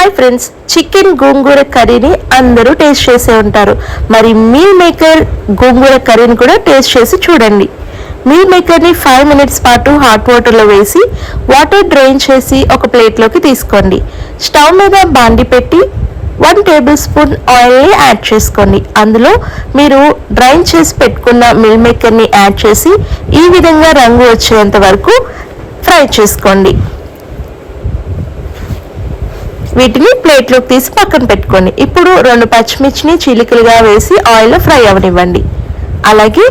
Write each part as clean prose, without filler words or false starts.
Hi friends, chicken గోంగూర కర్రీని అందరూ taste చేసే ఉంటారు. మరి మీల్ మేకర్ గోంగూర కర్రీని కూడా టేస్ట్ చేసి చూడండి. మీల్ మేకర్ని 5 minutes పాటు హాట్ వాటర్లో వేసి వాటర్ డ్రైన్ చేసి ఒక ప్లేట్లోకి తీసుకోండి. స్టవ్ మీద బాండి పెట్టి 1 tablespoon ఆయిల్ని యాడ్ చేసుకోండి. అందులో మీరు డ్రైన్ చేసి పెట్టుకున్న మీల్ మేకర్ని యాడ్ చేసి ఈ విధంగా రంగు వచ్చేంత వరకు ఫ్రై చేసుకోండి. వీటిని ప్లేట్లోకి తీసి పక్కన పెట్టుకోండి. ఇప్పుడు 2 పచ్చిమిర్చిని చీలికలుగా వేసి ఆయిల్లో ఫ్రై అవనివ్వండి. అలాగే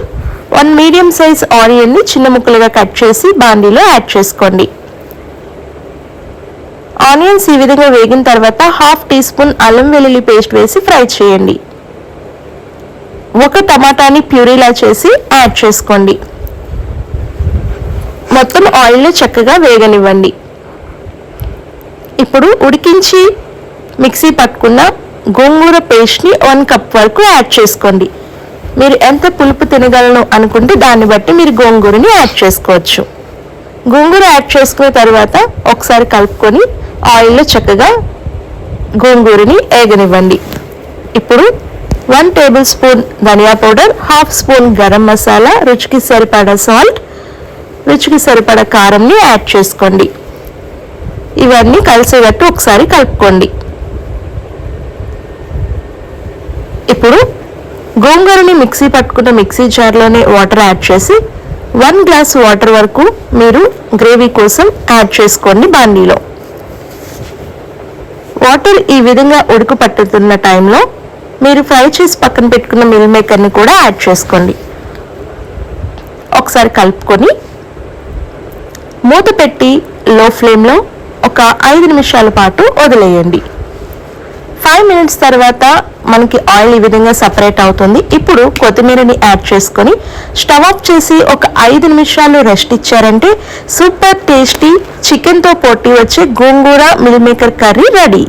1 మీడియం సైజ్ ఆనియన్ని చిన్న ముక్కలుగా కట్ చేసి బాండీలో యాడ్ చేసుకోండి. ఆనియన్స్ ఈ విధంగా వేగిన తర్వాత 1/2 teaspoon అల్లం వెల్లుల్లి పేస్ట్ వేసి ఫ్రై చేయండి. 1 టమాటాని ప్యూరీలా చేసి యాడ్ చేసుకోండి. మొత్తం ఆయిల్లో చక్కగా వేగనివ్వండి. ఇప్పుడు ఉడికించి మిక్సీ పట్టుకున్న గోంగూర పేస్ట్ని 1 cup వరకు యాడ్ చేసుకోండి. మీరు ఎంత పులుపు తినగలను అనుకుంటే దాన్ని బట్టి మీరు గోంగూరని యాడ్ చేసుకోవచ్చు. గోంగూర యాడ్ చేసుకున్న తర్వాత ఒకసారి కలుపుకొని ఆయిల్లో చక్కగా గోంగూరని వేగనివ్వండి. ఇప్పుడు 1 tablespoon ధనియా పౌడర్, 1/2 spoon గరం మసాలా, రుచికి సరిపడా సాల్ట్, రుచికి సరిపడా కారంని యాడ్ చేసుకోండి. ఇవన్నీ కలిసేటట్టు ఒకసారి కలుపుకోండి. ఇప్పుడు గోంగూరని మిక్సీ పట్టుకున్న మిక్సీ జార్లోనే వాటర్ యాడ్ చేసి 1 glass వాటర్ వరకు మీరు గ్రేవీ కోసం యాడ్ చేసుకోండి. బాండీలో వాటర్ ఈ విధంగా ఉడుకు పట్టుతున్న టైంలో మీరు ఫ్రై చేసి పక్కన పెట్టుకున్న మిల్ మేకర్ని కూడా యాడ్ చేసుకోండి. ఒకసారి కలుపుకొని మూత పెట్టి లో ఫ్లేమ్లో ఒక 5 నిమిషాల పాటు వదిలేయండి. 5 minutes తర్వాత మనకి ఆయిల్ ఈ విధంగా సపరేట్ అవుతుంది. ఇప్పుడు కొత్తిమీరని యాడ్ చేసుకొని స్టవ్ ఆఫ్ చేసి ఒక 5 నిమిషాలు రెస్ట్ ఇచ్చారంటే సూపర్ టేస్టీ చికెన్తో పోటీ వచ్చే గోంగూర మిల్ మేకర్ కర్రీ రెడీ.